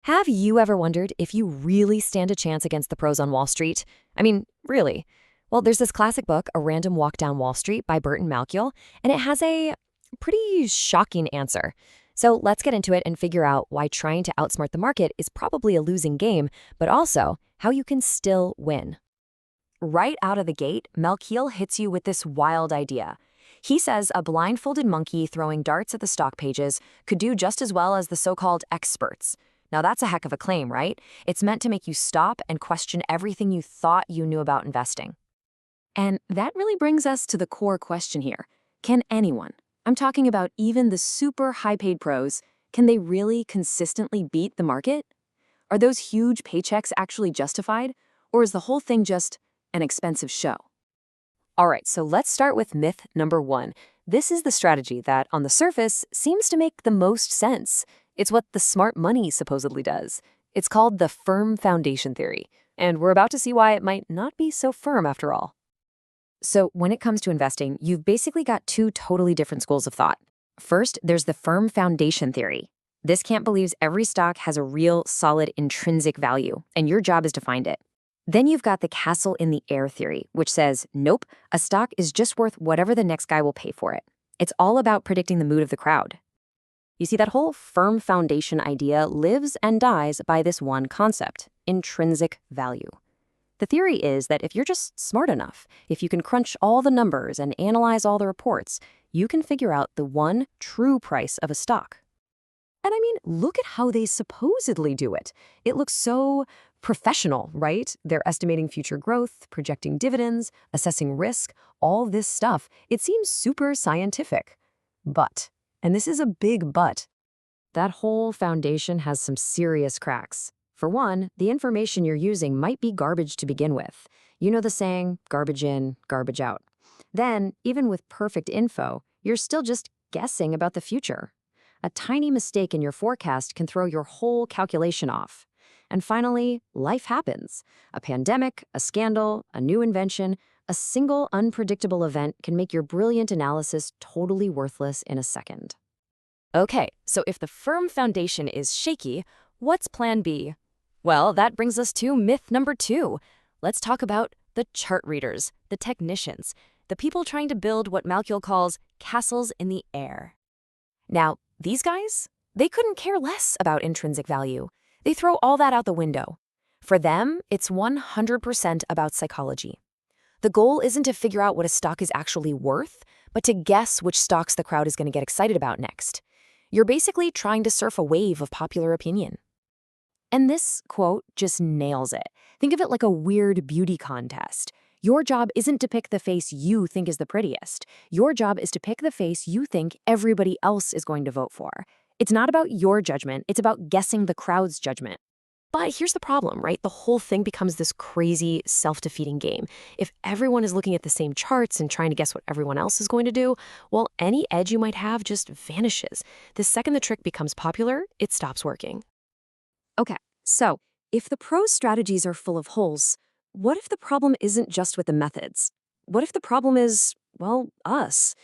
Have you ever wondered if you really stand a chance against the pros on Wall Street? I mean, really? Well, there's this classic book, A Random Walk Down Wall Street by Burton Malkiel, and it has a pretty shocking answer. So let's get into it and figure out why trying to outsmart the market is probably a losing game, but also how you can still win. Right out of the gate, Malkiel hits you with this wild idea. He says a blindfolded monkey throwing darts at the stock pages could do just as well as the so-called experts. Now that's a heck of a claim, right? It's meant to make you stop and question everything you thought you knew about investing. And that really brings us to the core question here. Can anyone, I'm talking about even the super high-paid pros, can they really consistently beat the market? Are those huge paychecks actually justified? Or is the whole thing just an expensive show? All right, so let's start with myth number one. This is the strategy that, on the surface, seems to make the most sense. It's what the smart money supposedly does. It's called the firm foundation theory, and we're about to see why it might not be so firm after all. So when it comes to investing, you've basically got two totally different schools of thought. First, there's the firm foundation theory. This camp believes every stock has a real, solid, intrinsic value, and your job is to find it. Then you've got the castle in the air theory, which says, nope, a stock is just worth whatever the next guy will pay for it. It's all about predicting the mood of the crowd. You see, that whole firm foundation idea lives and dies by this one concept, intrinsic value. The theory is that if you're just smart enough, if you can crunch all the numbers and analyze all the reports, you can figure out the one true price of a stock. And I mean, look at how they supposedly do it. It looks so professional, right? They're estimating future growth, projecting dividends, assessing risk, all this stuff. It seems super scientific. But, and this is a big but, that whole foundation has some serious cracks. For one, the information you're using might be garbage to begin with. You know the saying, garbage in, garbage out. Then, even with perfect info, you're still just guessing about the future. A tiny mistake in your forecast can throw your whole calculation off. And finally, life happens. A pandemic, a scandal, a new invention, a single unpredictable event can make your brilliant analysis totally worthless in a second. Okay, so if the firm foundation is shaky, what's plan B? Well, that brings us to myth number two. Let's talk about the chart readers, the technicians, the people trying to build what Malkiel calls castles in the air. Now, these guys, they couldn't care less about intrinsic value. They throw all that out the window. For them, it's 100% about psychology. The goal isn't to figure out what a stock is actually worth, but to guess which stocks the crowd is going to get excited about next. You're basically trying to surf a wave of popular opinion. And this quote just nails it. Think of it like a weird beauty contest. Your job isn't to pick the face you think is the prettiest. Your job is to pick the face you think everybody else is going to vote for. It's not about your judgment, it's about guessing the crowd's judgment. But here's the problem, right? The whole thing becomes this crazy, self-defeating game. If everyone is looking at the same charts and trying to guess what everyone else is going to do, well, any edge you might have just vanishes. The second the trick becomes popular, it stops working. Okay, so if the pros' strategies are full of holes, what if the problem isn't just with the methods? What if the problem is, well, us?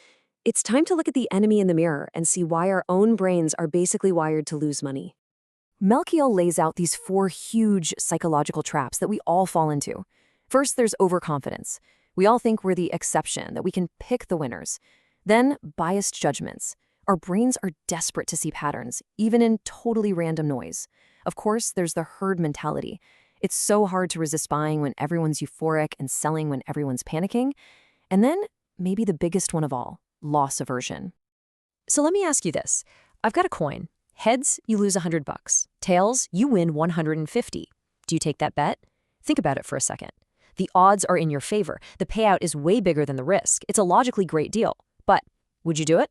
It's time to look at the enemy in the mirror and see why our own brains are basically wired to lose money. Malkiel lays out these four huge psychological traps that we all fall into. First, there's overconfidence. We all think we're the exception, that we can pick the winners. Then, biased judgments. Our brains are desperate to see patterns, even in totally random noise. Of course, there's the herd mentality. It's so hard to resist buying when everyone's euphoric and selling when everyone's panicking. And then, maybe the biggest one of all, loss aversion. So let me ask you this. I've got a coin. Heads, you lose $100. Tails, you win 150. Do you take that bet? Think about it for a second. The odds are in your favor. The payout is way bigger than the risk. It's a logically great deal. But would you do it?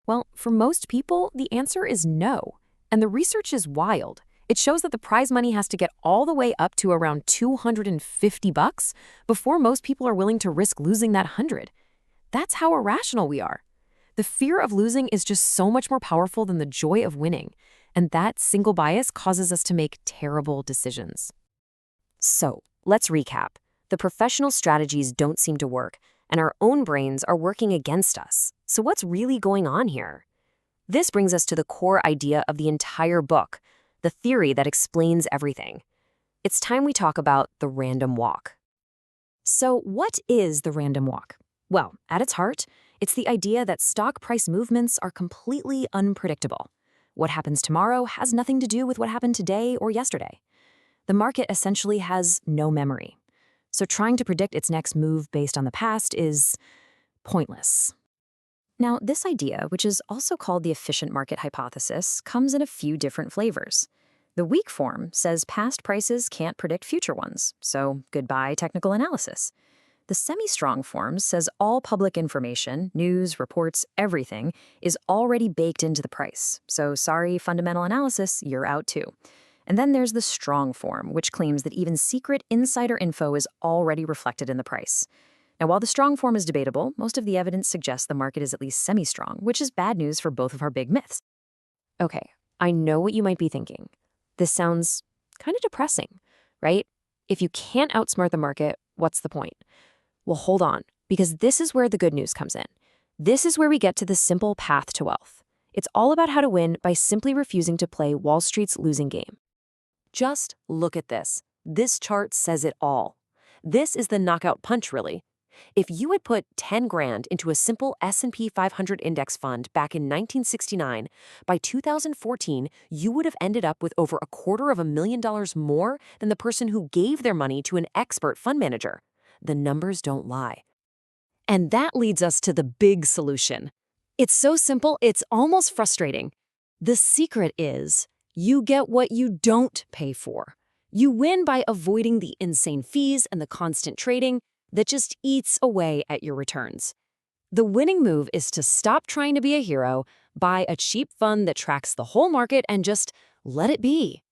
Well, for most people, the answer is no. And the research is wild. It shows that the prize money has to get all the way up to around $250 before most people are willing to risk losing that 100. That's how irrational we are. The fear of losing is just so much more powerful than the joy of winning, and that single bias causes us to make terrible decisions. So, let's recap. The professional strategies don't seem to work, and our own brains are working against us. So what's really going on here? This brings us to the core idea of the entire book. the theory that explains everything. It's time we talk about the random walk. So, what is the random walk? Well, at its heart, it's the idea that stock price movements are completely unpredictable. What happens tomorrow has nothing to do with what happened today or yesterday. The market essentially has no memory. So trying to predict its next move based on the past is pointless. Now, this idea, which is also called the efficient market hypothesis, comes in a few different flavors. The weak form says past prices can't predict future ones, so goodbye technical analysis. The semi-strong form says all public information, news, reports, everything, is already baked into the price, so sorry fundamental analysis, you're out too. And then there's the strong form, which claims that even secret insider info is already reflected in the price. Now, while the strong form is debatable, most of the evidence suggests the market is at least semi-strong, which is bad news for both of our big myths. Okay, I know what you might be thinking. This sounds kind of depressing, right? If you can't outsmart the market, what's the point? Well, hold on, because this is where the good news comes in. This is where we get to the simple path to wealth. It's all about how to win by simply refusing to play Wall Street's losing game. Just look at this. This chart says it all. This is the knockout punch, really. If you had put 10 grand into a simple S&P 500 index fund back in 1969, by 2014, you would have ended up with over $250,000 more than the person who gave their money to an expert fund manager. The numbers don't lie. And that leads us to the big solution. It's so simple, it's almost frustrating. The secret is you get what you don't pay for. You win by avoiding the insane fees and the constant trading that just eats away at your returns. The winning move is to stop trying to be a hero, buy a cheap fund that tracks the whole market, and just let it be.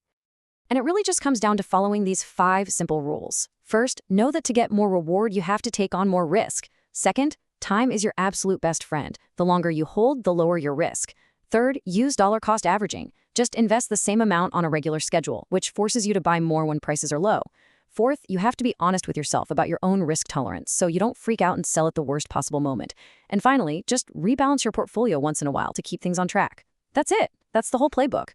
And it really just comes down to following these 5 simple rules. First, know that to get more reward, you have to take on more risk. Second, time is your absolute best friend. The longer you hold, the lower your risk. Third, use dollar cost averaging. Just invest the same amount on a regular schedule, which forces you to buy more when prices are low. Fourth, you have to be honest with yourself about your own risk tolerance so you don't freak out and sell at the worst possible moment. And finally, just rebalance your portfolio once in a while to keep things on track. That's it. That's the whole playbook.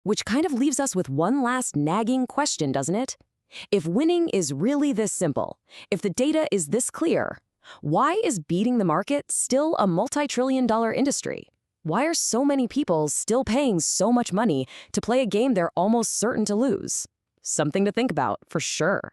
Which kind of leaves us with one last nagging question, doesn't it? If winning is really this simple, if the data is this clear, why is beating the market still a multi-trillion-dollar industry? Why are so many people still paying so much money to play a game they're almost certain to lose? Something to think about, for sure.